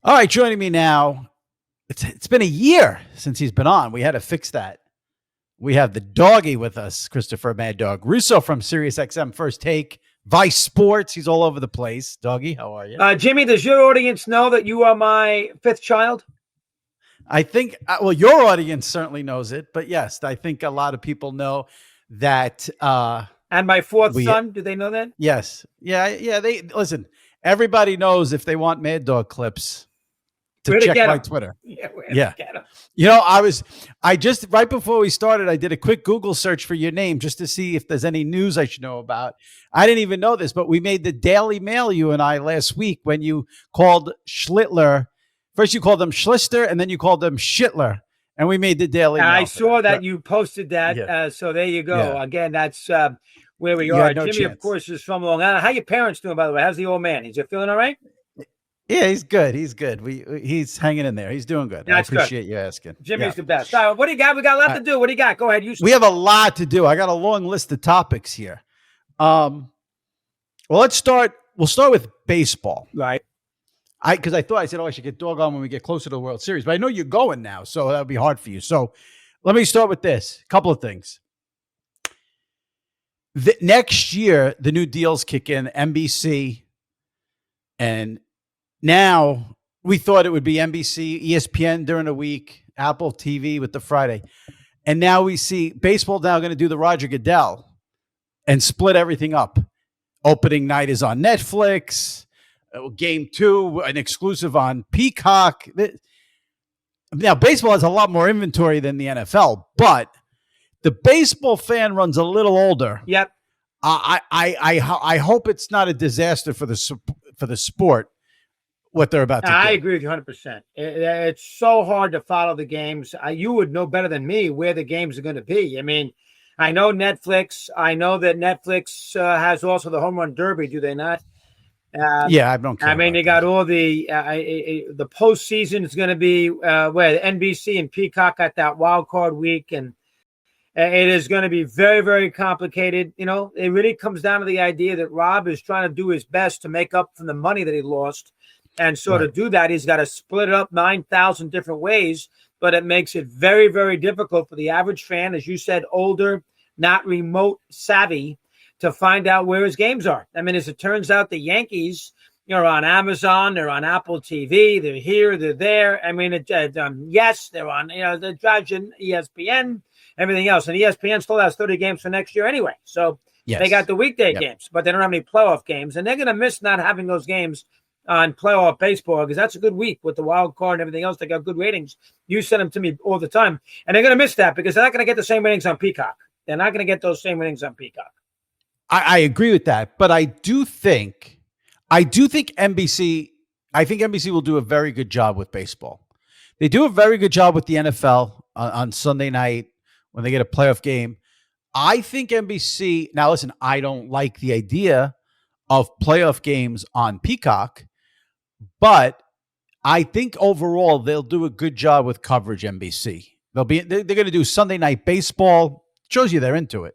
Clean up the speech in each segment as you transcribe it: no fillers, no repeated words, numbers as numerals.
All right, joining me now. It's been a year since he's been on. We had to fix that. We have the doggy with us, Christopher Mad Dog Russo from SiriusXM First Take, Vice Sports. He's all over the place. Doggy, how are you? Jimmy, does your audience know that you are my fifth child? I think, well, your audience certainly knows it, but yes, I think a lot of people know that. And my fourth son, do they know that? Yes. Yeah. They listen, everybody knows if they want Mad Dog clips to check my Twitter. Yeah. You know, I just, right before we started, I did a quick Google search for your name just to see if there's any news I should know about. I didn't even know this, but we made the Daily Mail, you and I, last week when you called Schlittler. First you called them Schlister and then you called them Schittler. And we made the Daily Mail. I saw that you posted that. Yeah. So there you go. Yeah. Again, that's where we are. No Jimmy, chance. Of course, is from Long Island. How your parents doing, by the way? How's the old man? Is he feeling all right? Yeah, he's good. He's good. He's hanging in there. He's doing good. That's I appreciate you asking. Jimmy's the best. All right, what do you got? We got a lot to do. What do you got? Go ahead. We have a lot to do. I got a long list of topics here. Well, let's start. We'll start with baseball. Right. Because I thought I said, I should get Dog on when we get closer to the World Series, but I know you're going now, so that would be hard for you. So let me start with this. A couple of things. Next year, the new deals kick in, NBC, and now we thought it would be NBC, ESPN during the week, Apple TV with the Friday. And now we see baseball now going to do the Roger Goodell and split everything up. Opening night is on Netflix. Game 2, an exclusive on Peacock. Now, baseball has a lot more inventory than the NFL, but the baseball fan runs a little older. Yep. I hope it's not a disaster for the sport, what they're about to do. I agree with you 100%. It's so hard to follow the games. You would know better than me where the games are going to be. I mean, I know Netflix. I know that Netflix has also the Home Run Derby, do they not? Yeah, I don't care. I mean, they got all the postseason is going to be where NBC and Peacock got that wild card week, and it is going to be very, very complicated. You know, it really comes down to the idea that Rob is trying to do his best to make up for the money that he lost, and so to do that, he's got to split it up 9,000 different ways. But it makes it very, very difficult for the average fan, as you said, older, not remote savvy, to find out where his games are. I mean, as it turns out, the Yankees, are on Amazon, they're on Apple TV, they're here, they're there. I mean, yes, they're on, they're judging ESPN, everything else. And ESPN still has 30 games for next year anyway. So they got the weekday games, but they don't have any playoff games. And they're going to miss not having those games on playoff baseball because that's a good week with the wild card and everything else. They got good ratings. You send them to me all the time. And they're going to miss that because they're not going to get the same ratings on Peacock. They're not going to get those same ratings on Peacock. I agree with that, but I do think NBC, I think NBC will do a very good job with baseball. They do a very good job with the NFL on Sunday night when they get a playoff game. I think NBC, now listen, I don't like the idea of playoff games on Peacock, but I think overall they'll do a good job with coverage, NBC. They're going to do Sunday night baseball. Shows you they're into it.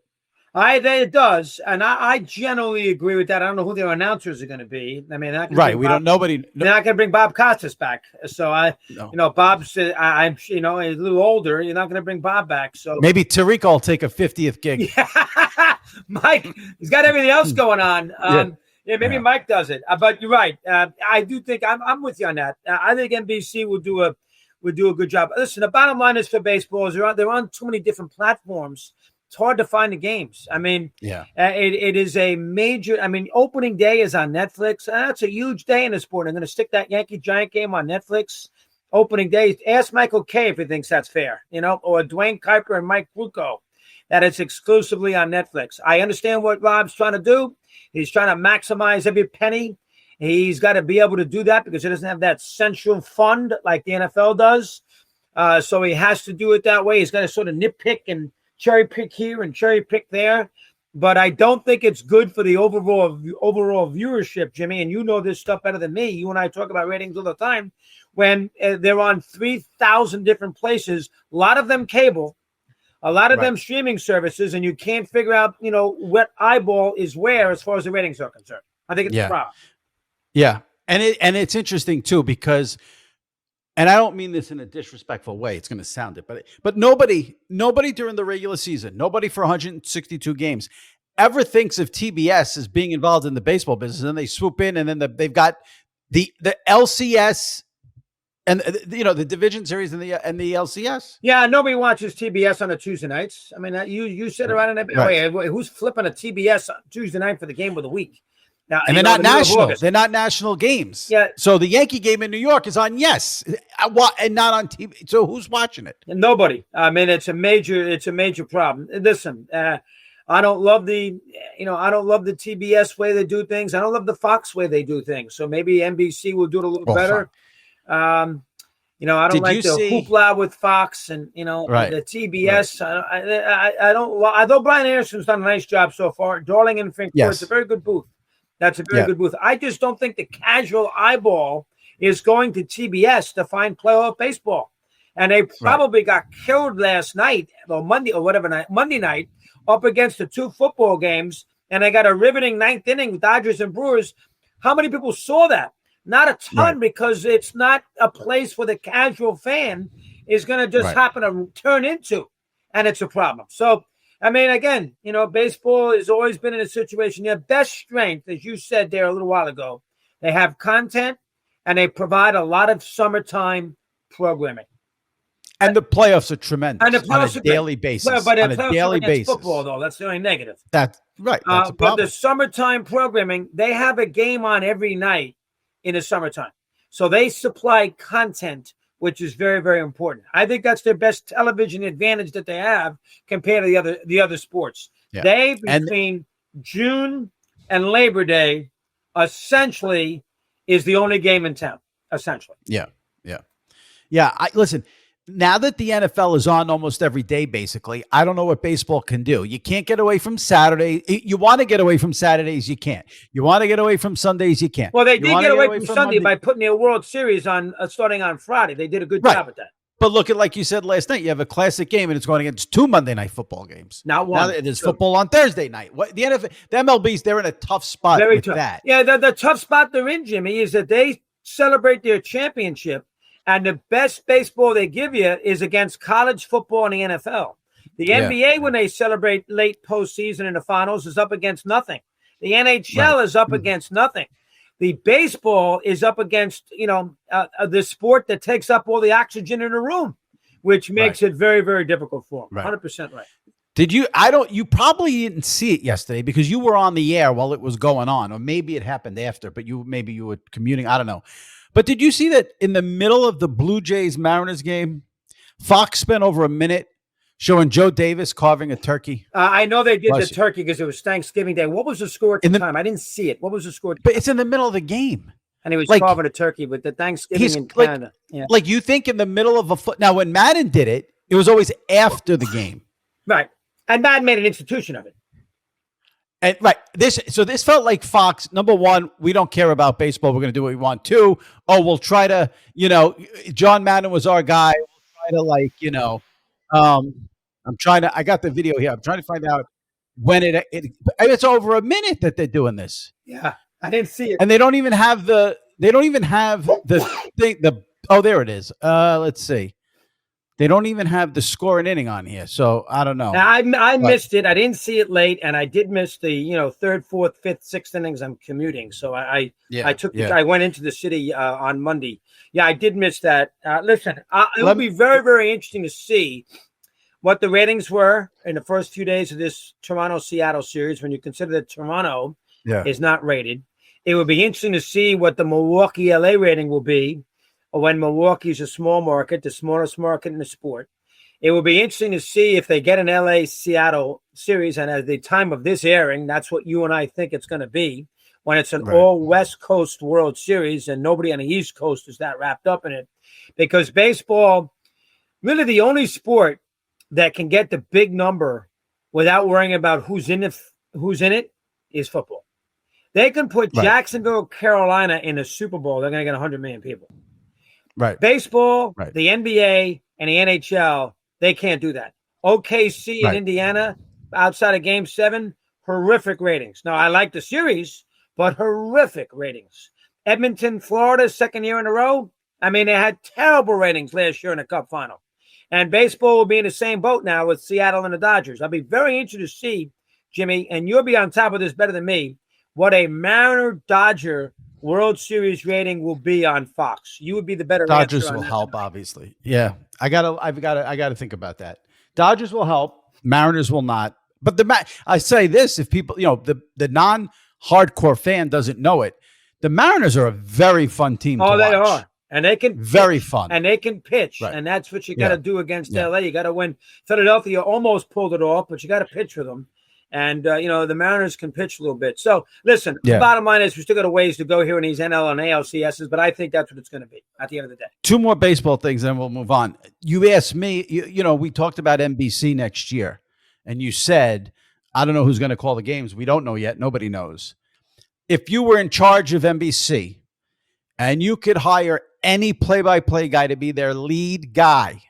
It does, and I generally agree with that. I don't know who their announcers are going to be. I mean, we don't. Nobody. They're not going to bring Bob Costas back. So Bob's. I'm a little older. You're not going to bring Bob back. So maybe Tariq will take a 50th gig. Yeah. Mike, he's got everything else going on. Maybe Mike does it. But you're right. I do think I'm with you on that. I think NBC will do a good job. Listen, the bottom line is for baseball is they're on too many different platforms. It's hard to find the games. I mean, it is a major. I mean, opening day is on Netflix. That's a huge day in the sport. I'm going to stick that Yankee Giant game on Netflix. Opening day. Ask Michael Kay if he thinks that's fair, or Dwayne Kuiper and Mike Frucco, that it's exclusively on Netflix. I understand what Rob's trying to do. He's trying to maximize every penny. He's got to be able to do that because he doesn't have that central fund like the NFL does. So he has to do it that way. He's got to sort of nitpick and cherry pick here and cherry pick there, but I don't think it's good for the overall viewership, Jimmy. And you know this stuff better than me. You and I talk about ratings all the time. When they're on 3,000 different places, a lot of them cable, a lot of them streaming services, and you can't figure out, what eyeball is where as far as the ratings are concerned. I think it's a problem. Yeah, and it's interesting too because and I don't mean this in a disrespectful way. It's going to sound it, but nobody during the regular season, nobody for 162 games ever thinks of TBS as being involved in the baseball business. And then they swoop in, and then they've got the LCS and the division series and the LCS. Yeah, nobody watches TBS on a Tuesday nights. I mean, you sit around and wait, who's flipping a TBS Tuesday night for the game of the week? Now, and they're not national. They're not national games. Yeah. So the Yankee game in New York is on and not on TV. So who's watching it? Nobody. I mean, it's a major problem. Listen, I don't love the TBS way they do things. I don't love the Fox way they do things. So maybe NBC will do it a little better. I don't like the hoopla with Fox and the TBS. Right. I don't. Although Brian Anderson's done a nice job so far, Darling and Fincourt, it's a very good booth. That's a very good booth. I just don't think the casual eyeball is going to TBS to find playoff baseball, and they probably got killed last night or Monday night up against the two football games, and they got a riveting ninth inning, Dodgers and Brewers. How many people saw that? Not a ton, because it's not a place where the casual fan is going to just happen to turn into, and it's a problem. So, I mean, again, baseball has always been in a situation. Their best strength, as you said there a little while ago, they have content and they provide a lot of summertime programming. And the playoffs are tremendous and the playoffs on a daily basis. But on a daily basis. Football, though, that's the only negative. That's right. That's a problem. But the summertime programming, they have a game on every night in the summertime. So they supply content, which is very, very important. I think that's their best television advantage that they have compared to the other sports. Yeah. Between June and Labor Day, essentially, is the only game in town, essentially. Yeah. Listen, now that the NFL is on almost every day, basically, I don't know what baseball can do. You can't get away from Saturday. You want to get away from Saturdays, you can't. You want to get away from Sundays, you can't. Well, they did get away from Sunday by putting their World Series on starting on Friday. They did a good job at that. But look at, like you said last night, you have a classic game, and it's going against two Monday night football games. Not one. Now there's football on Thursday night. The NFL, the MLBs, they're in a tough spot with that. Yeah, the tough spot they're in, Jimmy, is that they celebrate their championship. And the best baseball they give you is against college football and the NFL. The NBA, when they celebrate late postseason in the finals, is up against nothing. The NHL is up against nothing. The baseball is up against, the sport that takes up all the oxygen in the room, which makes it very, very difficult for them. 100% right. Did you? You probably didn't see it yesterday because you were on the air while it was going on, or maybe it happened after, but maybe you were commuting. I don't know. But did you see that in the middle of the Blue Jays Mariners game, Fox spent over a minute showing Joe Davis carving a turkey? I know they did the turkey because it was Thanksgiving Day. What was the score at the time? I didn't see it. What was the score? But it's in the middle of the game. And he was carving a turkey with the Thanksgiving in Canada. Like you think in the middle of now when Madden did it, it was always after the game. Right. And Madden made an institution of it. And this felt like Fox. Number one, we don't care about baseball. We're going to do what we want. Two, we'll try to, John Madden was our guy. We'll try to I got the video here. I'm trying to find out when it's over a minute that they're doing this. Yeah, I didn't see it. And they don't even have the thing. There it is. Let's see. They don't even have the score and inning on here, so I don't know. Now, I missed it. I didn't see it late, and I did miss the third, fourth, fifth, sixth innings. I'm commuting, so I went into the city on Monday. Yeah, I did miss that. Listen, it'll be very, very interesting to see what the ratings were in the first few days of this Toronto-Seattle series. When you consider that Toronto is not rated, it would be interesting to see what the Milwaukee-LA rating will be. When Milwaukee's a small market, the smallest market in the sport. It will be interesting to see if they get an LA-Seattle series, and at the time of this airing, that's what you and I think it's going to be, when it's an all-West Coast World Series and nobody on the East Coast is that wrapped up in it. Because baseball, really the only sport that can get the big number without worrying about who's in it is football. They can put Jacksonville, Carolina in a Super Bowl. They're going to get 100 million people. Right. Baseball, the NBA, and the NHL, they can't do that. OKC in Indiana, outside of Game 7, horrific ratings. Now, I like the series, but horrific ratings. Edmonton, Florida, second year in a row, I mean, they had terrible ratings last year in the Cup final. And baseball will be in the same boat now with Seattle and the Dodgers. I'll be very interested to see, Jimmy, and you'll be on top of this better than me, what a Mariner-Dodger World Series rating will be on Fox. You would be the better Dodgers answer on will that help, tonight. obviously. Yeah, I gotta think about that. Dodgers will help. Mariners will not. But I say this: if people, the non-hardcore fan doesn't know it, the Mariners are a very fun team. Oh, to they watch. are. And they can very pitch, fun. and they can pitch, right. And that's what you got to do against LA. You got to win. Philadelphia almost pulled it off, but you got to pitch for them. And the Mariners can pitch a little bit. So listen, the bottom line is we still got a ways to go here in these NL and ALCSs, but I think that's what it's going to be at the end of the day. Two more baseball things, then we'll move on. You asked me, we talked about NBC next year, and you said, I don't know who's going to call the games. We don't know yet. Nobody knows. If you were in charge of NBC and you could hire any play-by-play guy to be their lead guy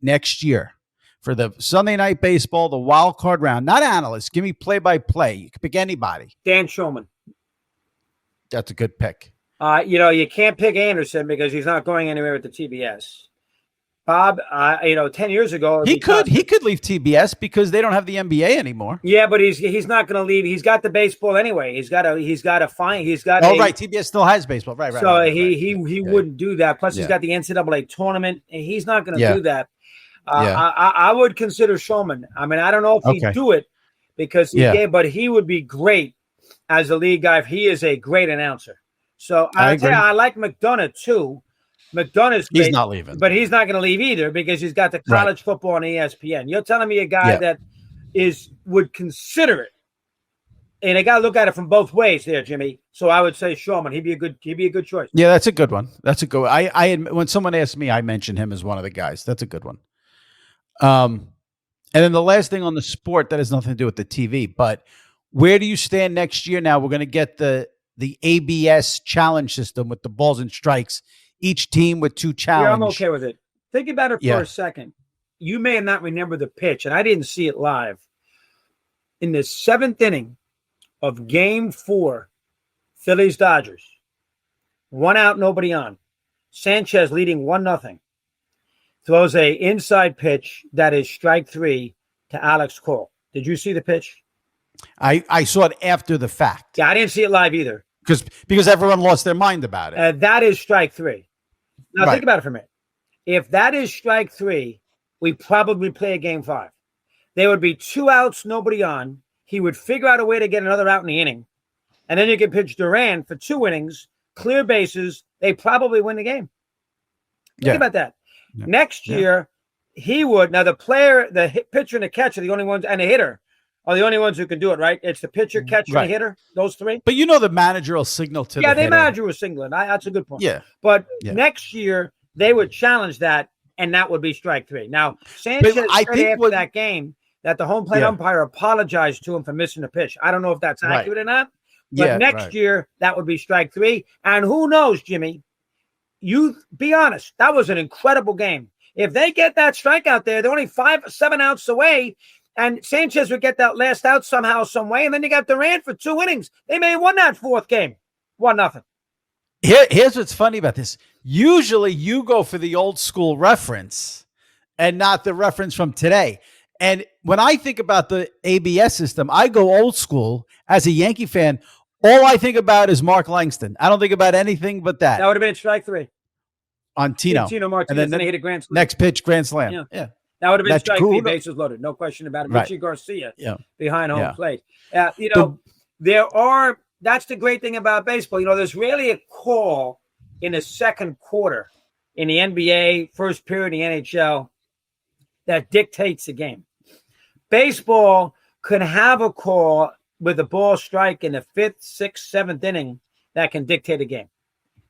next year for the Sunday Night Baseball, the wild card round, not analysts, give me play-by-play. You can pick anybody. Dan Shulman. That's a good pick. You can't pick Anderson because he's not going anywhere with the TBS. Bob, 10 years ago, he could leave TBS because they don't have the NBA anymore. Yeah, but he's not going to leave. He's got the baseball anyway. He's got to find. Right. TBS still has baseball. Right. So he wouldn't do that. Plus, he's got the NCAA tournament, and he's not going to do that. I would consider Shulman. I mean, I don't know if he'd do it because but he would be great as a lead guy. He is a great announcer. So I tell you, I like McDonough too. McDonough's great, he's not leaving, but he's not going to leave either because he's got the college football on ESPN. You're telling me a guy that would consider it, and I got to look at it from both ways there, Jimmy. So I would say Shulman. He'd be a good choice. Yeah, that's a good one. That's a good one. I when someone asked me, I mentioned him as one of the guys. That's a good one. And then the last thing on the sport that has nothing to do with the TV, but where do you stand next year? Now we're going to get the ABS challenge system with the balls and strikes. Each team with two challenges. Yeah, I'm okay with it. Think about it for a second. You may not remember the pitch, and I didn't see it live. In the seventh inning of Game 4, Phillies-Dodgers, 1 out, nobody on. Sanchez leading 1-0. Throws a inside pitch that is strike 3 to Alex Cole. Did you see the pitch? I saw it after the fact. Yeah, I didn't see it live either. Because everyone lost their mind about it. That is strike 3. Now, think about it for a minute. If that is strike 3, we probably play a Game 5. There would be 2 outs, nobody on. He would figure out a way to get another out in the inning. And then you can pitch Duran for 2 innings, clear bases. They probably win the game. Think about that. Yeah. Next year, he would. Now, the pitcher and the catcher are the only ones, and the hitter are the only ones who can do it, right? It's the pitcher, catcher, and hitter, those 3. But the manager will signal to the hitter. Yeah, the manager will signal it. That's a good point. Yeah. But next year, they would challenge that, and that would be strike 3. Now, Sanchez said after that game that the home plate umpire apologized to him for missing a pitch. I don't know if that's accurate or not. But next year, that would be strike 3. And who knows, Jimmy? You be honest. That was an incredible game. If they get that strikeout there, they're only 5-7 outs away. And Sanchez would get that last out somehow, some way. And then you got Durant for 2 innings. They may have won that 4th game. 1-0. Here's what's funny about this. Usually you go for the old school reference and not the reference from today. And when I think about the ABS system, I go old school. As a Yankee fan, all I think about is Mark Langston. I don't think about anything but that. That would have been strike 3. On Tino. Tino Martinez, and then he hit a grand slam. Next pitch, grand slam. Yeah. That would have been strike 3, bases loaded. No question about it. Richie Garcia behind home plate. That's the great thing about baseball. There's rarely a call in the second quarter in the NBA, first period in the NHL, that dictates the game. Baseball could have a call with a ball strike in the 5th, 6th, 7th inning that can dictate a game.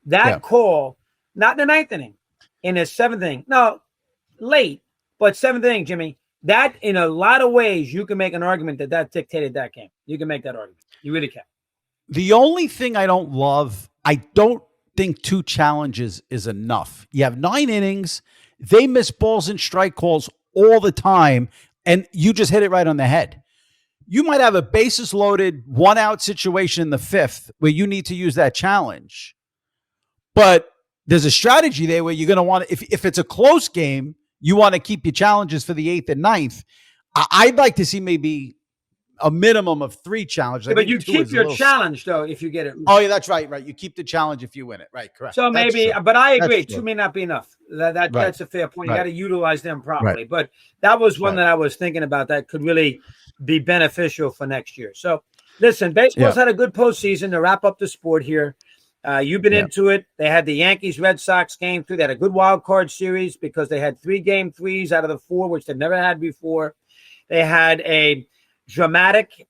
That call, not in the 9th inning, in the 7th inning. No, late. But 7th inning, Jimmy, that in a lot of ways, you can make an argument that dictated that game. You can make that argument. You really can. The only thing I don't love, I don't think 2 challenges is enough. You have 9 innings. They miss balls and strike calls all the time, and you just hit it right on the head. You might have a bases loaded 1-out situation in the 5th where you need to use that challenge. But there's a strategy there where you're going to want to, if it's a close game, you want to keep your challenges for the 8th and 9th. I'd like to see maybe a minimum of 3 challenges. Yeah, but you keep your challenge though if you get it. Oh yeah, that's right. You keep the challenge if you win it. Right, correct. So maybe, but I agree. 2 may not be enough. That's a fair point. You got to utilize them properly. But that was one that I was thinking about that could really be beneficial for next year. So listen, baseball's had a good postseason to wrap up the sport here. You've been into it. They had the Yankees-Red Sox game 3. They had a good wild card series because they had 3 game 3s out of the 4, which they've never had before. They had a dramatic,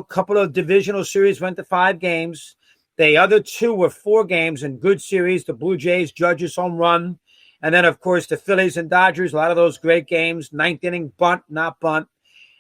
couple of divisional series went to 5 games. The other 2 were 4 games and good series. The Blue Jays, Judges home run. And then, of course, the Phillies and Dodgers, a lot of those great games. 9th inning bunt, not bunt.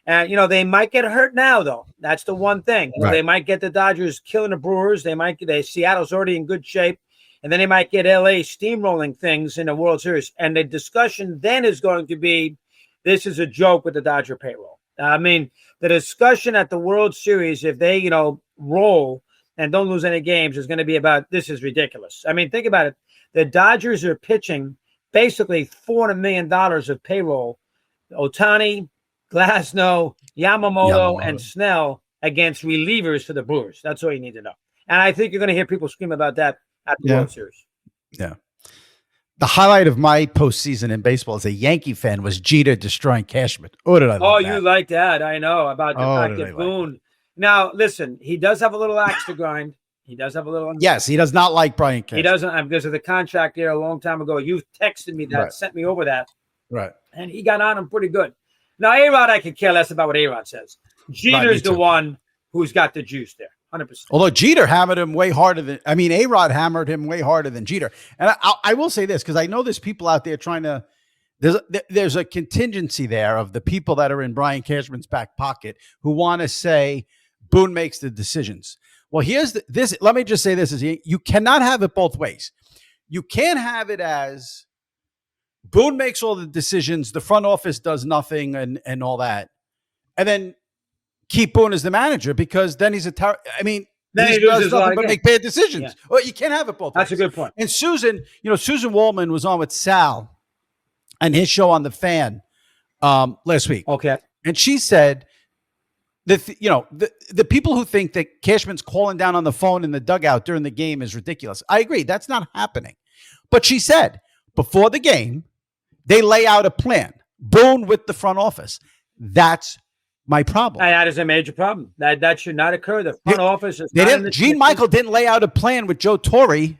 And, they might get hurt now, though. That's the one thing. They might get the Dodgers killing the Brewers. Seattle's already in good shape. And then they might get LA steamrolling things in the World Series. And the discussion then is going to be, this is a joke with the Dodger payroll. I mean, the discussion at the World Series, if they, roll and don't lose any games, is going to be about, this is ridiculous. I mean, think about it. The Dodgers are pitching basically $400 million of payroll. Ohtani, Glasnow, Yamamoto, and Snell against relievers for the Brewers. That's all you need to know. And I think you're going to hear people scream about that at the World Series. Yeah. The highlight of my postseason in baseball as a Yankee fan was Jeter destroying Cashman. Oh, did I love that? You like that. I know about the fact that Boone. Now, listen, he does have a little axe to grind. He does have a little. Yes, he does not like Brian Cashman. He doesn't, because of the contract there a long time ago. You texted me that, sent me over that. Right. And he got on him pretty good. Now, A-Rod, I could care less about what A-Rod says. Jeter's the one who's got the juice there. 100%. Although Jeter hammered him way harder than, A-Rod hammered him way harder than Jeter. And I will say this, because I know there's people out there trying to, there's a contingency there of the people that are in Brian Cashman's back pocket who want to say Boone makes the decisions. Well, let me just say this, is you cannot have it both ways. You can't have it as Boone makes all the decisions, the front office does nothing and all that. And then keep Boone as the manager, because then he's he does nothing but make bad decisions. Yeah. Well, you can't have it both ways. That's a good point. And Susan Wallman was on with Sal and his show on The Fan last week. Okay. And she said that, the people who think that Cashman's calling down on the phone in the dugout during the game is ridiculous. I agree. That's not happening. But she said before the game, they lay out a plan. Boone with the front office. That's my problem. That is a major problem. That should not occur. The front office is not Gene Michael didn't lay out a plan with Joe Torre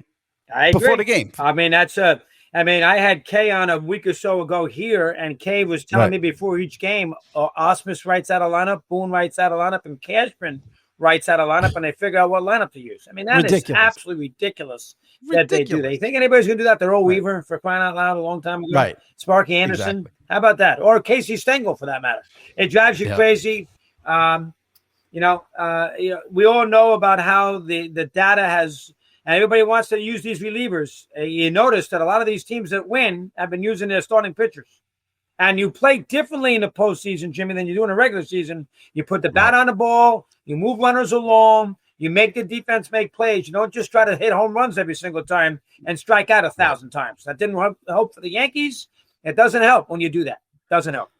before the game. I had Kay on a week or so ago here, and Kay was telling me before each game, Osmus writes out a lineup, Boone writes out a lineup, and Cashman writes out a lineup, and they figure out what lineup to use. That is absolutely ridiculous that they do. They think anybody's going to do that? They're Earl Weaver, for crying out loud, a long time ago. Right. Sparky Anderson. Exactly. How about that? Or Casey Stengel, for that matter. It drives you crazy. We all know about how the data has, and everybody wants to use these relievers. You notice that a lot of these teams that win have been using their starting pitchers. And you play differently in the postseason, Jimmy, than you do in the regular season. You put the bat on the ball, you move runners along, you make the defense make plays. You don't just try to hit home runs every single time and strike out 1,000 times. That didn't help for the Yankees. It doesn't help when you do that. Doesn't help.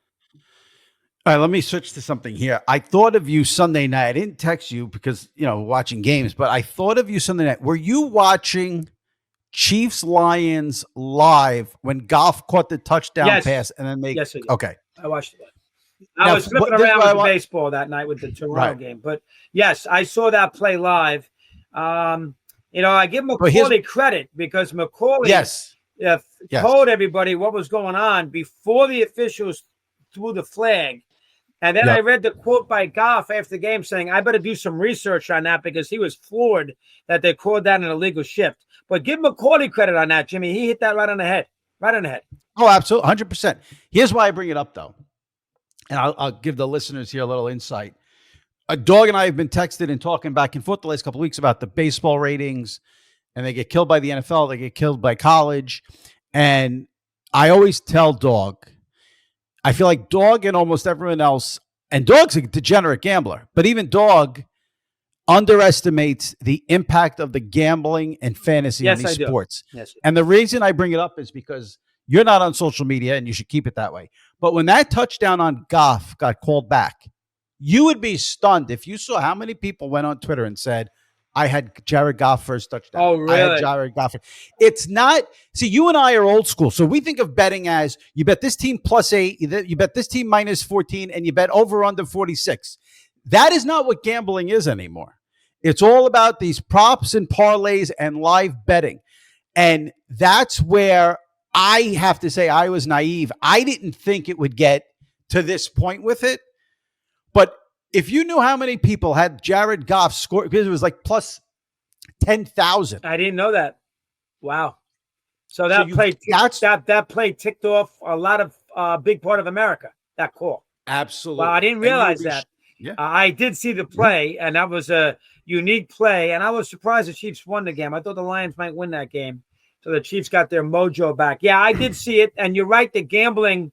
All right, let me switch to something here. I thought of you Sunday night. I didn't text you because, watching games, but I thought of you Sunday night. Were you watching Chiefs-Lions live when Goff caught the touchdown pass and then Yes, I did. Okay. I watched it. I was flipping around with baseball that night with the Toronto game. But, yes, I saw that play live. I give McCauley credit because McCauley told everybody what was going on before the officials threw the flag. And then I read the quote by Goff after the game saying, I better do some research on that because he was floored that they called that an illegal shift. But give McCauley credit on that, Jimmy. He hit that right on the head. Right on the head. Oh, absolutely. 100%. Here's why I bring it up, though. And I'll give the listeners here a little insight. A dog and I have been texted and talking back and forth the last couple of weeks about the baseball ratings, and they get killed by the NFL. They get killed by college. And I always tell Dog, I feel like Dog and almost everyone else, and Dog's a degenerate gambler, but even Dog, underestimates the impact of the gambling and fantasy on these sports. Yes. And the reason I bring it up is because you're not on social media, and you should keep it that way. But when that touchdown on Goff got called back, you would be stunned if you saw how many people went on Twitter and said, I had Jared Goff first touchdown. Oh, really? I had Jared Goff. It's not. See, you and I are old school. So we think of betting as you bet this team +8, you bet this team -14, and you bet over under 46. That is not what gambling is anymore. It's all about these props and parlays and live betting. And that's where I have to say I was naive. I didn't think it would get to this point with it. But if you knew how many people had Jared Goff score, because it was like plus 10,000. I didn't know that. Wow. So that play ticked off a lot of big part of America, that call. Absolutely. Well, I didn't realize that. Yeah. I did see the play, and that was a unique play, and I was surprised the Chiefs won the game. I thought the Lions might win that game. So the Chiefs got their mojo back. Yeah, I did see it, and you're right, the gambling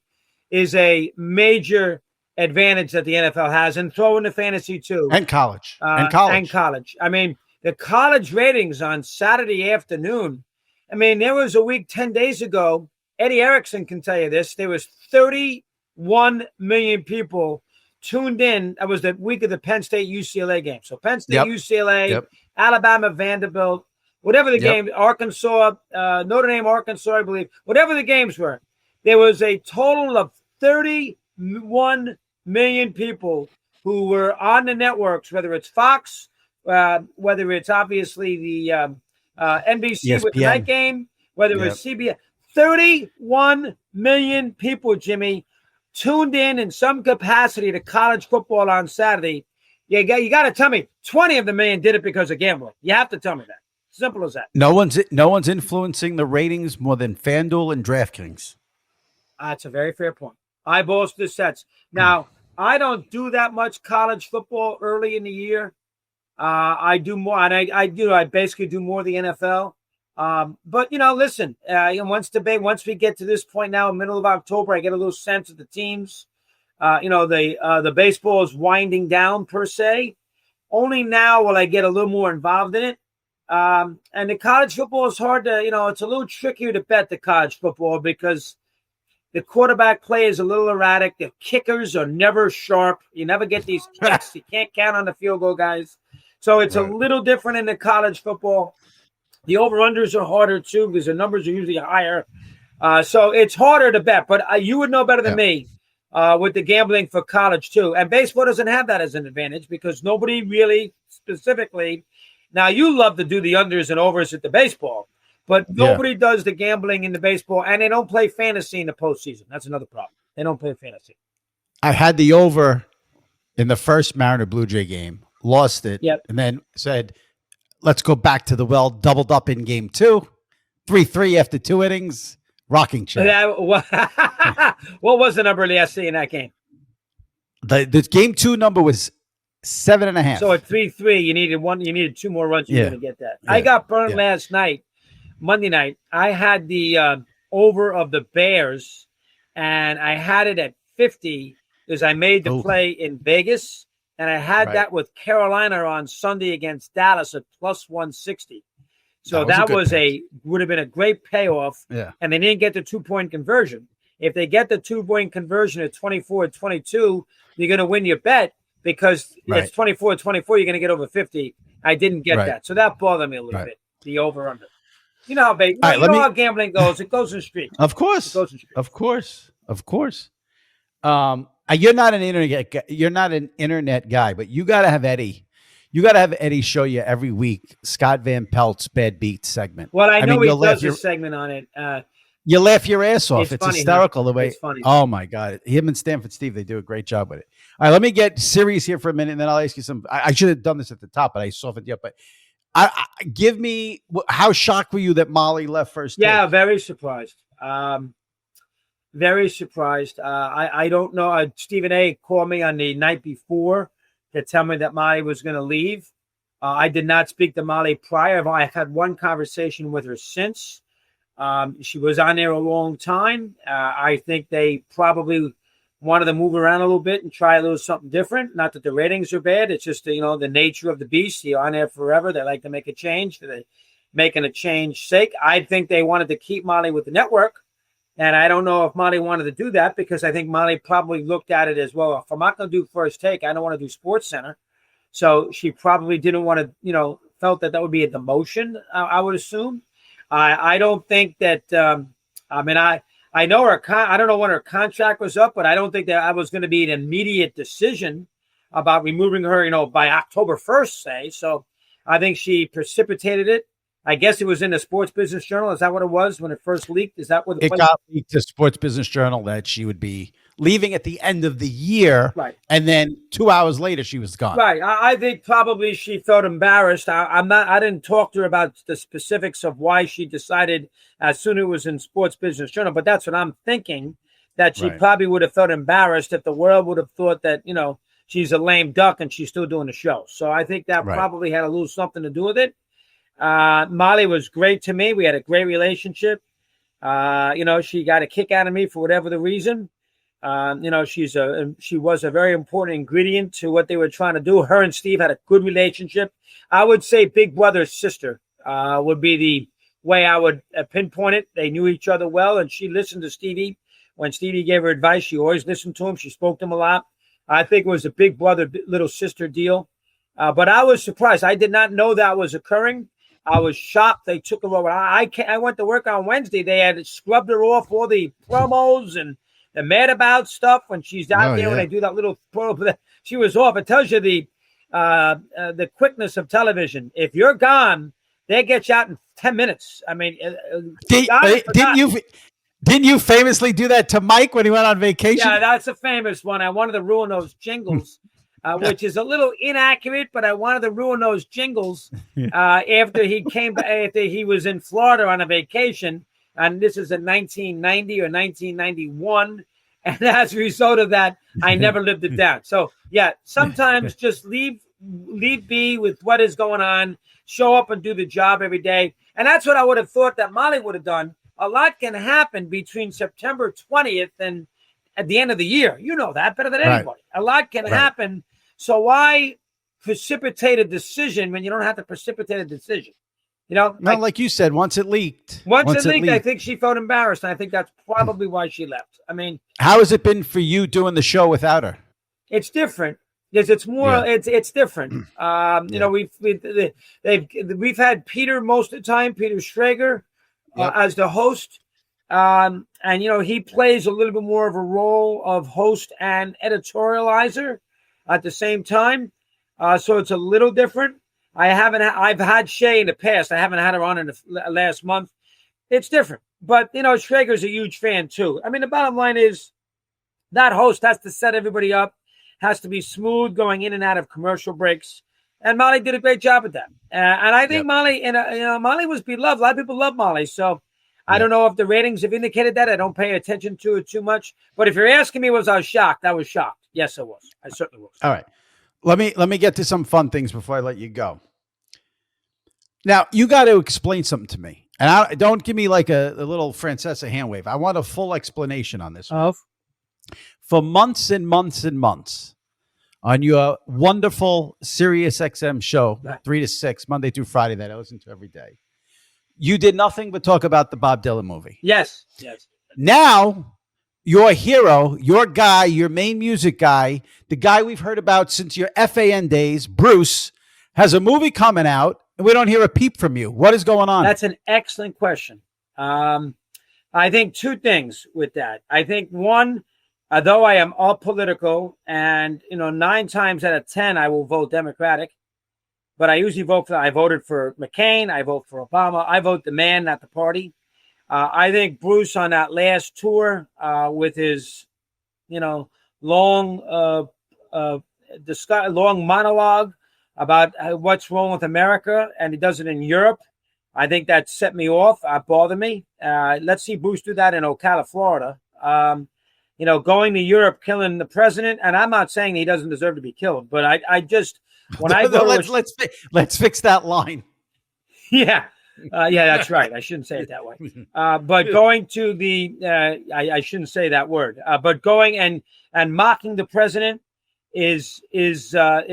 is a major advantage that the NFL has, and throw in the fantasy too. And college. And college. I mean, the college ratings on Saturday afternoon, I mean, there was a week 10 days ago, Eddie Erickson can tell you this, there was 31 million people tuned in. That was the week of the Penn State UCLA game. So Penn State, UCLA, Alabama, Vanderbilt, whatever the game, Arkansas, Notre Dame, Arkansas, I believe, whatever the games were, there was a total of 31 million people who were on the networks, whether it's Fox, whether it's obviously the NBC ESPN. With the night game, whether it was CBS. 31 million people, Jimmy, tuned in some capacity to college football on Saturday. You got to tell me 20 of the million did it because of gambling. You have to tell me that. Simple as that. No one's influencing the ratings more than FanDuel and DraftKings. That's a very fair point. Eyeballs to the sets. Now, I don't do that much college football early in the year. I do more, and I basically do more of the NFL. But listen, once we get to this point now, middle of October, I get a little sense of the teams. The baseball is winding down per se. Only now will I get a little more involved in it. And the college football is hard to, it's a little trickier to bet the college football because the quarterback play is a little erratic. The kickers are never sharp. You never get these kicks. You can't count on the field goal guys. So it's a little different in the college football. The over-unders are harder, too, because the numbers are usually higher. So it's harder to bet. But you would know better than me with the gambling for college, too. And baseball doesn't have that as an advantage because nobody really specifically – now, you love to do the unders and overs at the baseball, but nobody does the gambling in the baseball, and they don't play fantasy in the postseason. That's another problem. They don't play fantasy. I had the over in the first Mariner-Blue Jay game, lost it, and then said – let's go back to the well, doubled up in game 2, 3-3 after 2 innings, rocking chair. What was the number yesterday in that game? The game 2 number was 7.5. So at 3-3, you needed 2 more runs. You're going to get that. I got burned last night, Monday night. I had the over of the Bears, and I had it at 50 because I made the play in Vegas. And I had that with Carolina on Sunday against Dallas at plus 160. So that would have been a great payoff. Yeah. And they didn't get the 2-point conversion. If they get the 2-point conversion at 24-22, you're going to win your bet because it's 24-24. You're going to get over 50. I didn't get that. So that bothered me a little bit, the over-under. You know how, baby. How gambling goes. It goes in streaks. Of course. It goes in streaks. Of course. You're not an internet guy, but you got to have Eddie. You got to have Eddie show you every week Scott Van Pelt's Bad Beats segment. Well, I know he does a segment on it. You laugh your ass off. It's hysterical the way. It's funny. Oh my God, him and Stanford Steve, they do a great job with it. All right, let me get serious here for a minute, and then I'll ask you some. I should have done this at the top, but I softened you up. But give me how shocked were you that Molly left first? Yeah, very surprised. Very surprised. I don't know. Stephen A. called me on the night before to tell me that Molly was going to leave. I did not speak to Molly prior. I've had one conversation with her since. She was on there a long time. I think they probably wanted to move around a little bit and try a little something different. Not that the ratings are bad. It's just, the nature of the beast. You're on there forever. They like to make a change. They're making a change sake. I think they wanted to keep Molly with the network. And I don't know if Molly wanted to do that, because I think Molly probably looked at it as, well, if I'm not going to do First Take, I don't want to do Sports Center. So she probably didn't want to, felt that would be a demotion, I would assume. I don't think that, I know I don't know when her contract was up, but I don't think that was going to be an immediate decision about removing her, by October 1st, say. So I think she precipitated it. I guess it was in the Sports Business Journal. Is that what it was when it first leaked? Is that what it got leaked to Sports Business Journal that she would be leaving at the end of the year, right? And then 2 hours later, she was gone. Right. I think probably she felt embarrassed. I didn't talk to her about the specifics of why she decided as soon as it was in Sports Business Journal, but that's what I'm thinking. That she probably would have felt embarrassed if the world would have thought that she's a lame duck and she's still doing the show. So I think that probably had a little something to do with it. Molly was great to me. We had a great relationship. She got a kick out of me for whatever the reason. She was a very important ingredient to what they were trying to do. Her and Steve had a good relationship. I would say big brother, sister, would be the way I would pinpoint it. They knew each other well, and she listened to Stevie. When Stevie gave her advice, she always listened to him. She spoke to him a lot. I think it was a big brother, little sister deal. But I was surprised. I did not know that was occurring. I was shocked. They took her over. I went to work on Wednesday. They had scrubbed her off all the promos and the Mad About stuff when she's out there. When they do that little promo, she was off. It tells you the quickness of television. If you're gone, they get you out in 10 minutes. I mean, didn't you famously do that to Mike when he went on vacation? Yeah, that's a famous one. I wanted to ruin those jingles. Which is a little inaccurate, but I wanted to ruin those jingles after he was in Florida on a vacation. And this is in 1990 or 1991. And as a result of that, I never lived it down. So, yeah, sometimes just leave be with what is going on, show up and do the job every day. And that's what I would have thought that Molly would have done. A lot can happen between September 20th and at the end of the year. You know that better than anybody. A lot can happen. So why precipitate a decision when you don't have to precipitate a decision? Like you said, once it leaked. Once it leaked, I think she felt embarrassed. And I think that's probably why she left. I mean, how has it been for you doing the show without her? It's different. It's more. It's different. We've had Peter most of the time, Peter Schrager, as the host. And he plays a little bit more of a role of host and editorializer at the same time. So it's a little different. I've had Shay in the past. I haven't had her on in the last month. It's different. But, Schrager's a huge fan too. I mean, the bottom line is that host has to set everybody up, has to be smooth going in and out of commercial breaks. And Molly did a great job at that. And I think Molly, Molly was beloved. A lot of people love Molly. So I don't know if the ratings have indicated that. I don't pay attention to it too much. But if you're asking me, was I shocked? I was shocked. Yes, I was. I certainly was. All right. Let me get to some fun things before I let you go. Now, you got to explain something to me. And don't give me like a little Francesa hand wave. I want a full explanation on this. For months and months and months on your wonderful SiriusXM show, 3 to 6, Monday through Friday, that I listen to every day, you did nothing but talk about the Bob Dylan movie. Yes. Now, your hero, your guy, your main music guy, the guy we've heard about since your FAN days, Bruce, has a movie coming out, and we don't hear a peep from you. What is going on? That's an excellent question. I think two things with that. I think one, though I am all political, and 9 times out of 10 I will vote Democratic, but I usually I voted for McCain, I vote for Obama, I vote the man, not the party. I think Bruce on that last tour with his, long monologue about what's wrong with America, and he does it in Europe. I think that set me off. Bothered me. Let's see Bruce do that in Ocala, Florida. Going to Europe, killing the president, and I'm not saying he doesn't deserve to be killed, but I just when I go let's fix that line. Yeah. Yeah, that's right. I shouldn't say it that way. But going to I shouldn't say that word. But going and mocking the president is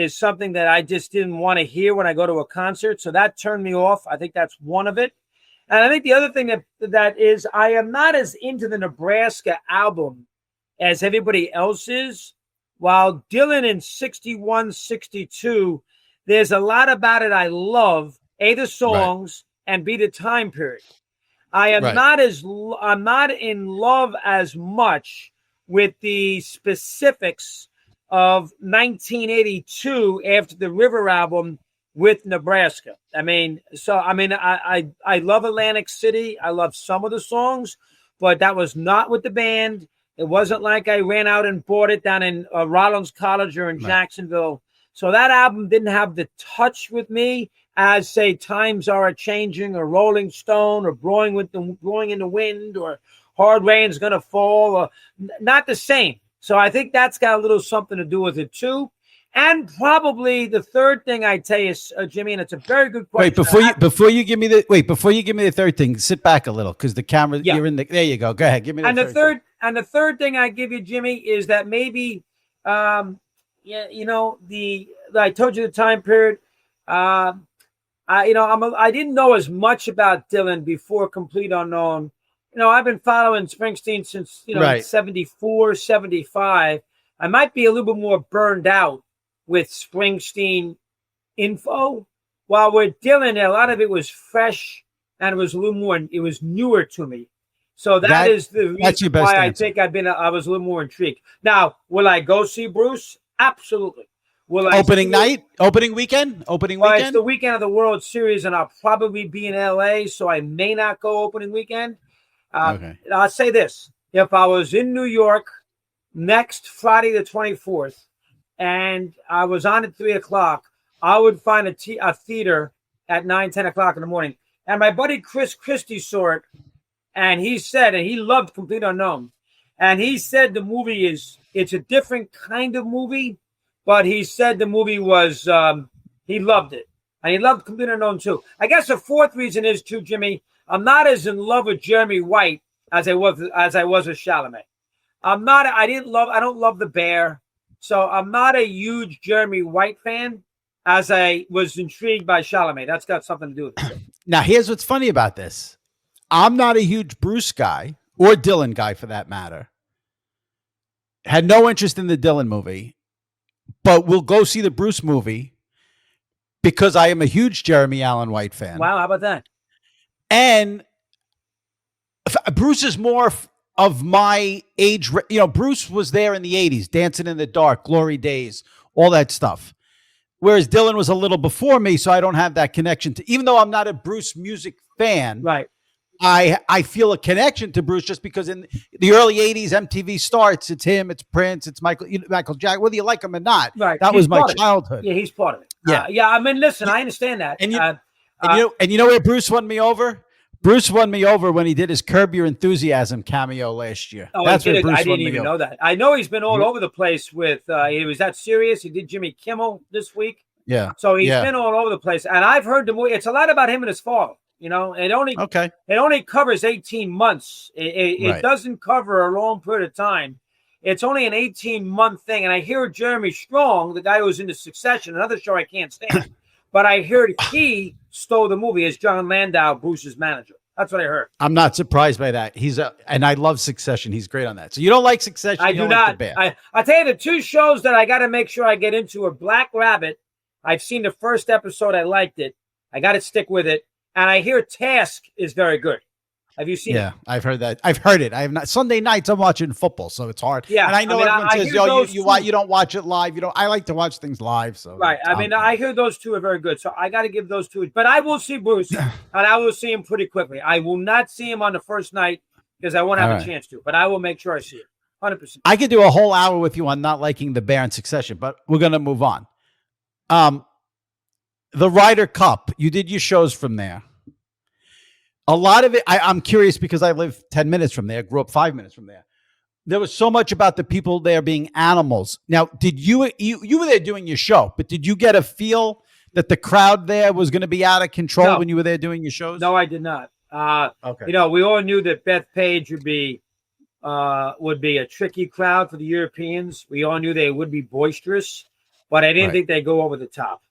something that I just didn't want to hear when I go to a concert. So that turned me off. I think that's one of it. And I think the other thing that is, I am not as into the Nebraska album as everybody else is. While Dylan in 61, 62, there's a lot about it I love. A, the songs, and B, the time period. I am I'm not in love as much with the specifics of 1982 after the River album with Nebraska. I love Atlantic City. I love some of the songs, but that was not with the band. It wasn't like I ran out and bought it down in Rollins College or in Jacksonville. So that album didn't have the touch with me as, say, Times Are A-Changing or Rolling Stone or Blowing in the Wind or Hard Rain's Gonna Fall. Or not the same. So I think that's got a little something to do with it too. And probably the third thing I tell you, Jimmy, and it's a very good question. Wait, before you give me the third thing, sit back a little because the camera. Yeah. You're in the. There you go. Go ahead. Give me the third. And the third thing I give you, Jimmy, is that maybe, I told you the time period. I didn't know as much about Dylan before Complete Unknown. I've been following Springsteen since 74, 75. I might be a little bit more burned out with Springsteen info, while with Dylan, a lot of it was fresh and it was a little more. It was newer to me. So that's the reason why I think I was a little more intrigued. Now, will I go see Bruce? Absolutely. Will I opening weekend? It's the weekend of the World Series, and I'll probably be in LA, so I may not go opening weekend. I'll say this. If I was in New York next Friday the 24th, and I was on at 3:00, I would find a theater at 9, 10 o'clock in the morning. And my buddy Chris Christie saw it, and he said, and he loved Complete Unknown. And he said the movie it's a different kind of movie, but he said the movie was, he loved it. And he loved Complete Unknown too. I guess the fourth reason is too, Jimmy, I'm not as in love with Jeremy White as I was with Chalamet. I don't love The Bear. So I'm not a huge Jeremy White fan as I was intrigued by Chalamet. That's got something to do with it. Now, here's what's funny about this. I'm not a huge Bruce guy or Dylan guy for that matter. Had no interest in the Dylan movie, but we'll go see the Bruce movie because I am a huge Jeremy Allen White fan. Wow, how about that? And Bruce is more of my age. Bruce was there in the 80s, Dancing in the Dark, Glory Days, all that stuff. Whereas Dylan was a little before me, so I don't have that connection to, even though I'm not a Bruce music fan. Right. I feel a connection to Bruce just because in the early 80s, MTV starts. It's him, it's Prince, it's Michael Jackson, whether you like him or not. Right. That was my childhood. Yeah, he's part of it. Yeah. I mean, listen, I understand that. And you know where Bruce won me over? Bruce won me over when he did his Curb Your Enthusiasm cameo last year. Oh, that's where Bruce I didn't even know that. I know he's been all over the place with, he was that serious. He did Jimmy Kimmel this week. Yeah. So he's been all over the place. And I've heard the movie. It's a lot about him and his father. It only covers 18 months. It doesn't cover a long period of time. It's only an 18-month thing. And I hear Jeremy Strong, the guy who was into Succession, another show I can't stand, but I heard he stole the movie as John Landau, Bruce's manager. That's what I heard. I'm not surprised by that. And I love Succession. He's great on that. So you don't like Succession? I do not. I'll tell you the two shows that I got to make sure I get into are Black Rabbit. I've seen the first episode. I liked it. I got to stick with it. And I hear Task is very good. Have you seen it? Yeah, I've heard that. I've heard it. I have not. Sunday nights I'm watching football, so it's hard. Yeah, and I know everyone says, "Yo, you don't watch it live." I like to watch things live. So right. I hear those two are very good. So I got to give those two. But I will see Bruce, and I will see him pretty quickly. I will not see him on the first night because I won't have a chance to. But I will make sure I see it. 100%. I could do a whole hour with you on not liking The Bear and Succession, but we're gonna move on. The Ryder Cup. You did your shows from there. A lot of it, I'm curious because I live 10 minutes from there, grew up 5 minutes from there. There was so much about the people there being animals. Now, did you were there doing your show, but did you get a feel that the crowd there was going to be out of control No. when you were there doing your shows? No, I did not. Okay. We all knew that Bethpage would be a tricky crowd for the Europeans. We all knew they would be boisterous, but I didn't think they'd go over the top.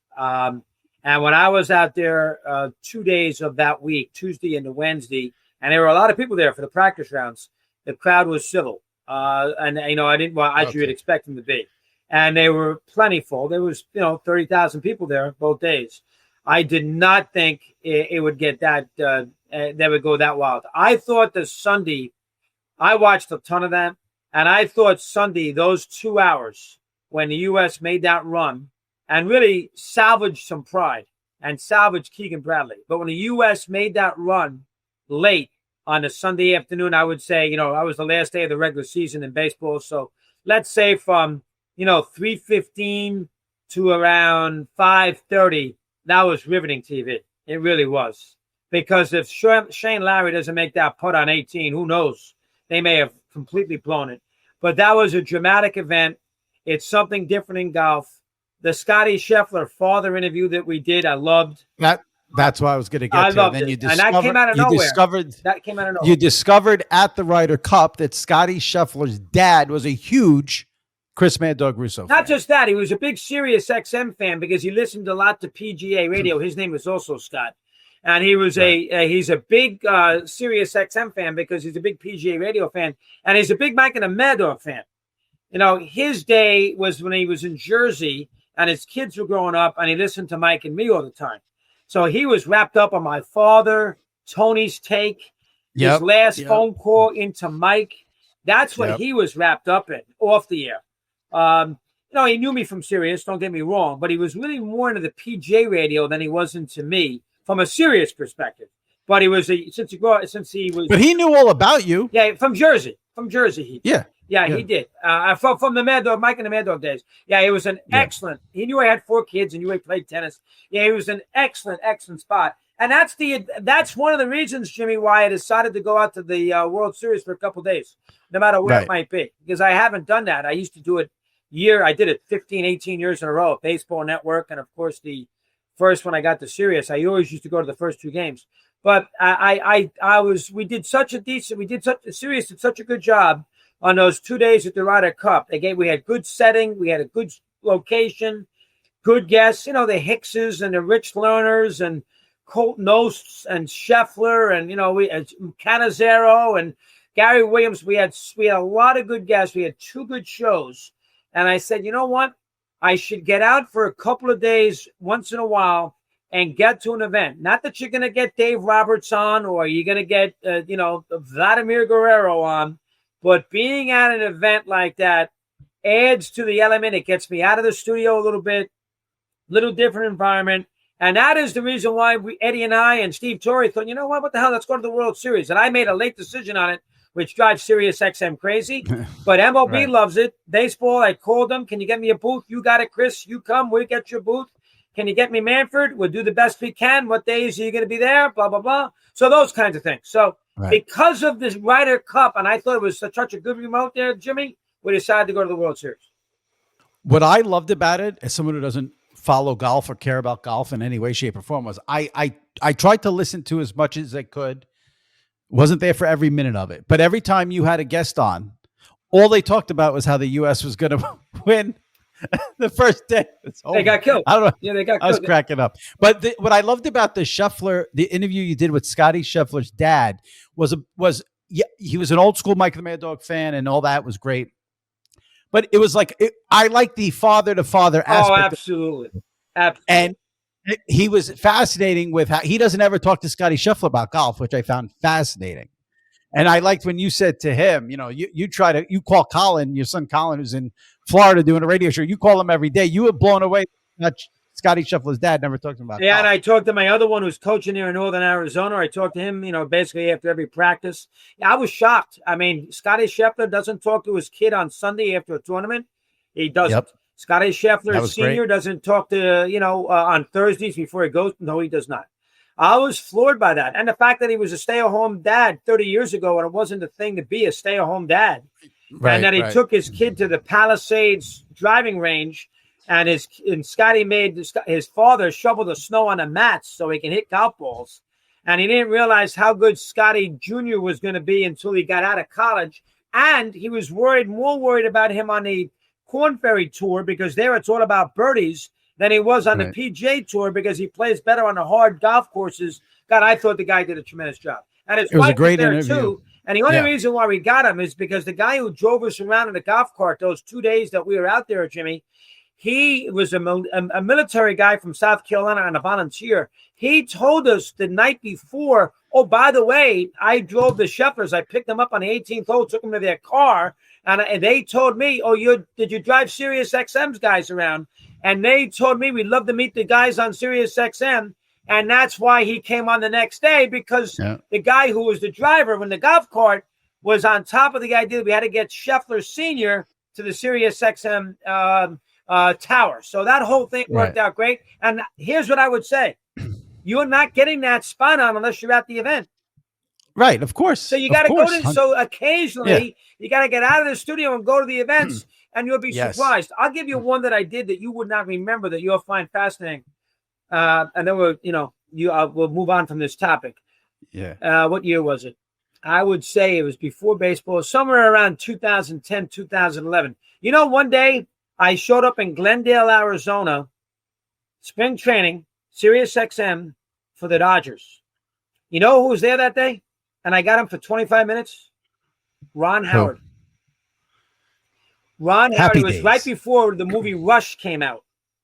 And when I was out there 2 days of that week, Tuesday and Wednesday, and there were a lot of people there for the practice rounds, the crowd was civil. And I didn't as you would expect them to be. And they were plentiful. There was, 30,000 people there both days. I did not think it would get that would go that wild. I thought the Sunday, I watched a ton of them, and I thought Sunday, those 2 hours when the U.S. made that run and really salvaged some pride and salvaged Keegan Bradley. But when the U.S. made that run late on a Sunday afternoon, I would say, I was the last day of the regular season in baseball. So let's say from, 3:15 to around 5:30, that was riveting TV. It really was. Because if Shane Lowry doesn't make that putt on 18, who knows? They may have completely blown it. But that was a dramatic event. It's something different in golf. The Scottie Scheffler father interview that we did, I loved. That's what I was going to get I to. loved and then it. And that came out of nowhere. That came out of nowhere. You discovered at the Ryder Cup that Scottie Scheffler's dad was a huge Chris Mad Dog Russo fan. Not just that. He was a big SiriusXM fan because he listened a lot to PGA radio. His name was also Scott. And he was he's a big SiriusXM fan because he's a big PGA radio fan. And he's a big Mike and a Mad Dog fan. His day was when he was in Jersey and his kids were growing up and he listened to Mike and me all the time. So he was wrapped up on my father, Tony's take, his last phone call into Mike. That's what he was wrapped up in off the air. He knew me from Sirius, don't get me wrong, but he was really more into the PJ radio than he was into me from a Sirius perspective. But he was since he was. But he knew all about you. Yeah, from Jersey. He did. Yeah, he did. From the Mad Dog, Mike and the Mad Dog days. Yeah, it was an excellent. He knew I had 4 kids and knew I played tennis. Yeah, it was an excellent spot. And that's one of the reasons, Jimmy, why I decided to go out to the World Series for a couple of days, no matter where it might be, because I haven't done that. I used to do it I did it 15, 18 years in a row, Baseball Network, and of course the first when I got to Sirius, I always used to go to the first 2 games. But Sirius did such a good job on those 2 days at the Ryder Cup. We had good setting, we had a good location, good guests, the Hickses and the Rich Learners and Colton Oates and Scheffler and we had Canizero and Gary Williams. We had a lot of good guests. We had 2 good shows. And I said, you know what? I should get out for a couple of days once in a while and get to an event. Not that you're going to get Dave Roberts on or you're going to get, Vladimir Guerrero on, but being at an event like that adds to the element. It gets me out of the studio a little bit, little different environment. And that is the reason why Eddie and I and Steve Torrey thought, you know what the hell, let's go to the World Series. And I made a late decision on it, which drives SiriusXM crazy. But MLB loves it. Baseball, I called them. Can you get me a booth? You got it, Chris. You come. We'll get your booth. Can you get me Manford? We'll do the best we can. What days are you going to be there? Blah, blah, blah. So those kinds of things. So because of this Ryder Cup, and I thought it was such a good remote there, Jimmy, we decided to go to the World Series. What I loved about it, as someone who doesn't follow golf or care about golf in any way, shape, or form, was I tried to listen to as much as I could. Wasn't there for every minute of it. But every time you had a guest on, all they talked about was how the U.S. was going to win the first day. They got killed. I don't know. Yeah, they got killed. I was cracking up. But what I loved about the interview you did with Scottie Scheffler's dad was he was an old school Mike the Mad Dog fan and all that was great. But it was like, I like the father to father aspect. Oh, absolutely. And he was fascinating with how he doesn't ever talk to Scottie Scheffler about golf, which I found fascinating. And I liked when you said to him, you call Colin, your son Colin, who's in Florida doing a radio show. You call him every day. You were blown away. Scottie Scheffler's dad never talked about golf. And I talked to my other one who's coaching here in Northern Arizona. I talked to him, basically after every practice. Yeah, I was shocked. I mean, Scottie Scheffler doesn't talk to his kid on Sunday after a tournament. He doesn't. Yep. Scottie Scheffler Sr. doesn't talk to, on Thursdays before he goes. No, he does not. I was floored by that. And the fact that he was a stay-at-home dad 30 years ago and it wasn't a thing to be a stay-at-home dad. Right, and that he took his kid to the Palisades driving range and Scottie made his father shovel the snow on the mats so he can hit golf balls. And he didn't realize how good Scottie Jr. was going to be until he got out of college. And he was more worried about him on the Korn Ferry Tour, because there it's all about birdies, than he was on the PGA Tour, because he plays better on the hard golf courses. God, I thought the guy did a tremendous job. And it was a great interview too. And the only reason why we got him is because the guy who drove us around in the golf cart those 2 days that we were out there, Jimmy, he was a military guy from South Carolina and a volunteer. He told us the night before, oh, by the way, I drove the Schefflers. I picked them up on the 18th hole, took them to their car, and they told me, oh, did you drive SiriusXM's guys around? And they told me we'd love to meet the guys on SiriusXM. And that's why he came on the next day, because the guy who was the driver when the golf cart was on top of the idea we had to get Scheffler Sr. to the SiriusXM tower. So that whole thing worked out great. And here's what I would say. You're not getting that spot on unless you're at the event. Right, of course. So you got to go to, so occasionally you got to get out of the studio and go to the events, and you'll be surprised. I'll give you one that I did that you would not remember that you'll find fascinating. And then we'll move on from this topic. Yeah. What year was it? I would say it was before baseball, somewhere around 2010, 2011. You know, one day I showed up in Glendale, Arizona, spring training, SiriusXM for the Dodgers. You know who was there that day? And I got him for 25 minutes? Ron Howard. Ron Howard was right before the movie Rush came out.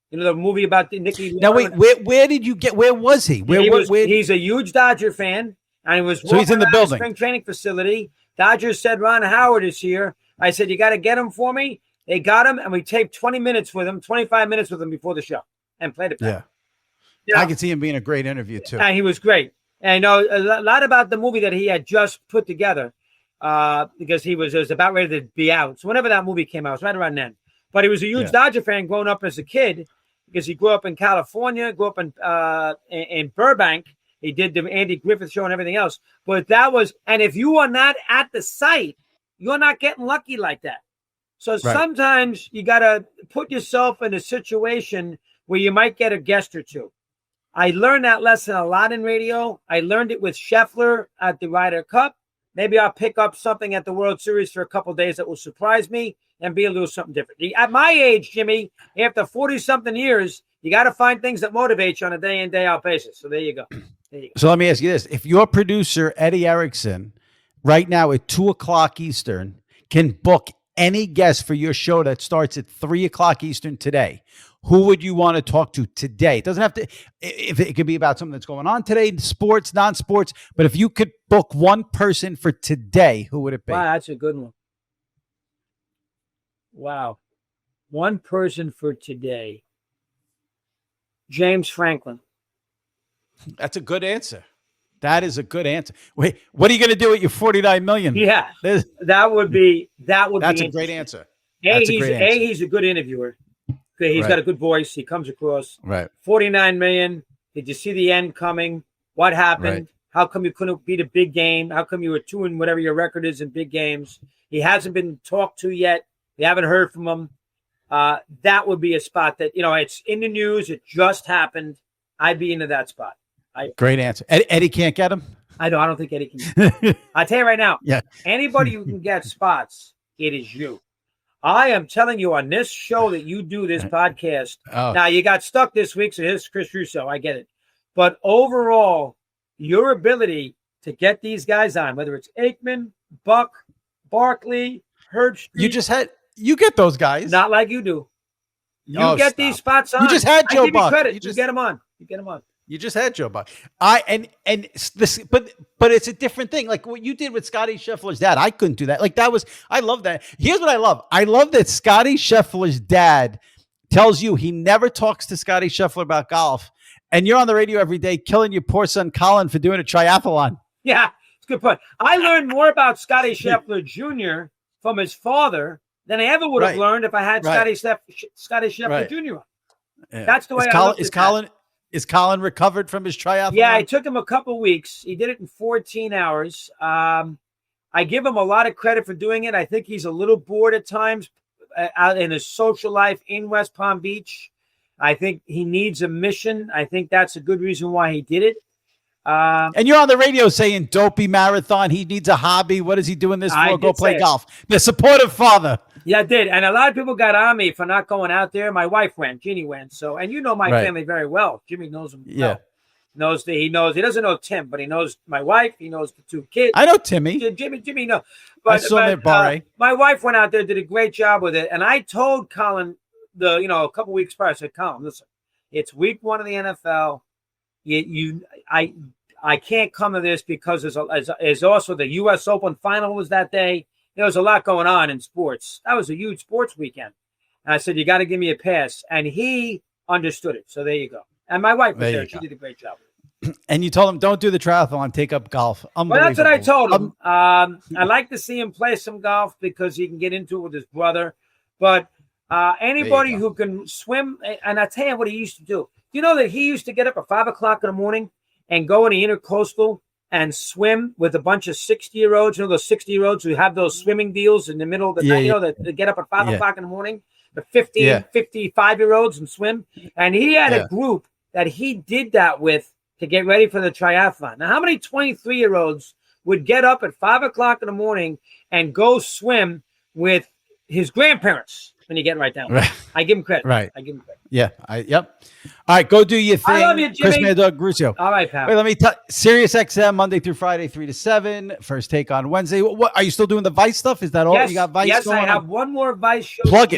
You know, the movie about the Nicky. Now, wait, where did you get? Where was he? He's a huge Dodger fan, and he was. So he's in the building, spring training facility. Dodgers said Ron Howard is here. I said, you got to get him for me. They got him, and we taped 20 minutes with him, 25 minutes with him before the show, and played it back. Yeah, I could see him being a great interview too. And he was great. And I know a lot about the movie that he had just put together, because it was about ready to be out. So whenever that movie came out, it was right around then. But he was a huge Dodger fan growing up as a kid, because he grew up in California, grew up in Burbank. He did the Andy Griffith show and everything else. But and if you are not at the site, you're not getting lucky like that. So sometimes you got to put yourself in a situation where you might get a guest or two. I learned that lesson a lot in radio. I learned it with Scheffler at the Ryder Cup. Maybe I'll pick up something at the World Series for a couple of days that will surprise me and be a little something different. At my age, Jimmy, after 40-something years, you got to find things that motivate you on a day-in, day-out basis. So there you go. So let me ask you this. If your producer, Eddie Erickson, right now at 2 o'clock Eastern, can book any guest for your show that starts at 3 o'clock Eastern today, who would you want to talk to today? It doesn't have to, if it could be about something that's going on today, sports, non-sports, but if you could book one person for today, who would it be? Wow, that's a good one. Wow. One person for today. James Franklin. That's a good answer. That is a good answer. Wait, what are you going to do with your $49 million? Yeah, that would be. That's a great answer. He's a good interviewer. Okay, he's got a good voice. He comes across. Right. $49 million. Did you see the end coming? What happened? Right. How come you couldn't beat a big game? How come you were 2 in whatever your record is in big games? He hasn't been talked to yet. We haven't heard from him. That would be a spot that, it's in the news. It just happened. I'd be into that spot. Great answer. Eddie can't get him? I don't think Eddie can. I tell you right now, anybody who can get spots, it is you. I am telling you on this show that you do this podcast. Oh. Now, you got stuck this week, so here's Chris Russo. I get it. But overall, your ability to get these guys on, whether it's Aikman, Buck, Barkley, Herb Street. You get those guys. Not like you do. You get these spots on. You just had Joe Buck. Credit. You get them on. You just had Joe Buck. But it's a different thing. Like what you did with Scottie Scheffler's dad. I couldn't do that. I love that. Here's what I love. I love that Scottie Scheffler's dad tells you he never talks to Scottie Scheffler about golf. And you're on the radio every day killing your poor son Colin for doing a triathlon. Yeah, it's a good point. I learned more about Scottie Scheffler Jr. from his father than I ever would have learned if I had Scottie Scheffler Jr. on. Yeah. That's the way Is Colin recovered from his triathlon? Yeah, it took him a couple weeks. He did it in 14 hours. I give him a lot of credit for doing it. I think he's a little bored at times. out in his social life in West Palm Beach. I think he needs a mission. I think that's a good reason why he did it. And you're on the radio saying dopey marathon. He needs a hobby. What is he doing this for? Go play golf. The supportive father. Yeah, I did. And a lot of people got on me for not going out there. My wife went. Ginny went. So, and you know my family very well. Jimmy knows him well. He doesn't know Tim, but he knows my wife. He knows the two kids. I know Timmy. Jimmy, no. But, I saw him at Bar. My wife went out there, did a great job with it. And I told Colin a couple weeks prior, I said, Colin, listen, it's week 1 of the NFL. I can't come to this because there's also the U.S. Open final was that day. There was a lot going on in sports. That was a huge sports weekend. And I said, you got to give me a pass. And he understood it. So there you go. And my wife was there. She did a great job. And you told him, don't do the triathlon, take up golf. Well, that's what I told him. I like to see him play some golf because he can get into it with his brother. But anybody who can swim, and I tell you what he used to do. You know that he used to get up at 5 o'clock in the morning and go in the intercoastal and swim with a bunch of 60-year-olds. You know, those 60-year-olds who have those swimming deals in the middle of the night, that they get up at 5 o'clock in the morning, the 55-year-olds and swim. And he had a group that he did that with to get ready for the triathlon. Now, how many 23-year-olds would get up at 5 o'clock in the morning and go swim with his grandparents? When you get right down, I give him credit. Right, I give him credit. Yeah, All right, go do your thing. I love you, Jimmy. Chris Mad Dog Russo. All right, pal. Wait, let me tell. SiriusXM Monday through Friday, 3 to 7. First Take on Wednesday. What are you still doing the Vice stuff? Is that all you got? Vice. Yes, I have one more Vice show. Plug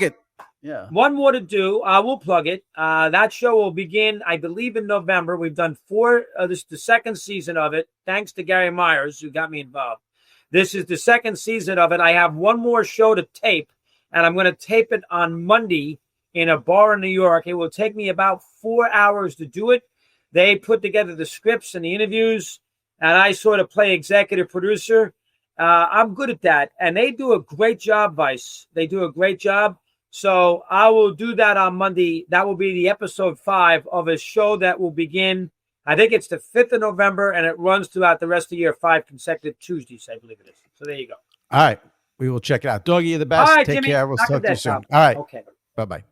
it. Yeah. One more to do. I will plug it. That show will begin, I believe, in November. We've done 4. This is the second season of it. Thanks to Gary Myers, who got me involved. This is the second season of it. I have one more show to tape, and I'm going to tape it on Monday in a bar in New York. It will take me about 4 hours to do it. They put together the scripts and the interviews, and I sort of play executive producer. I'm good at that, and they do a great job, Vice. They do a great job. So I will do that on Monday. That will be the episode 5 of a show that will begin, I think it's the 5th of November, and it runs throughout the rest of the year, 5 consecutive Tuesdays, I believe it is. So there you go. All right. We will check it out. Doggy, you're the best. All right, Take Jimmy. care. We'll talk to you soon. All right. Okay. Bye-bye.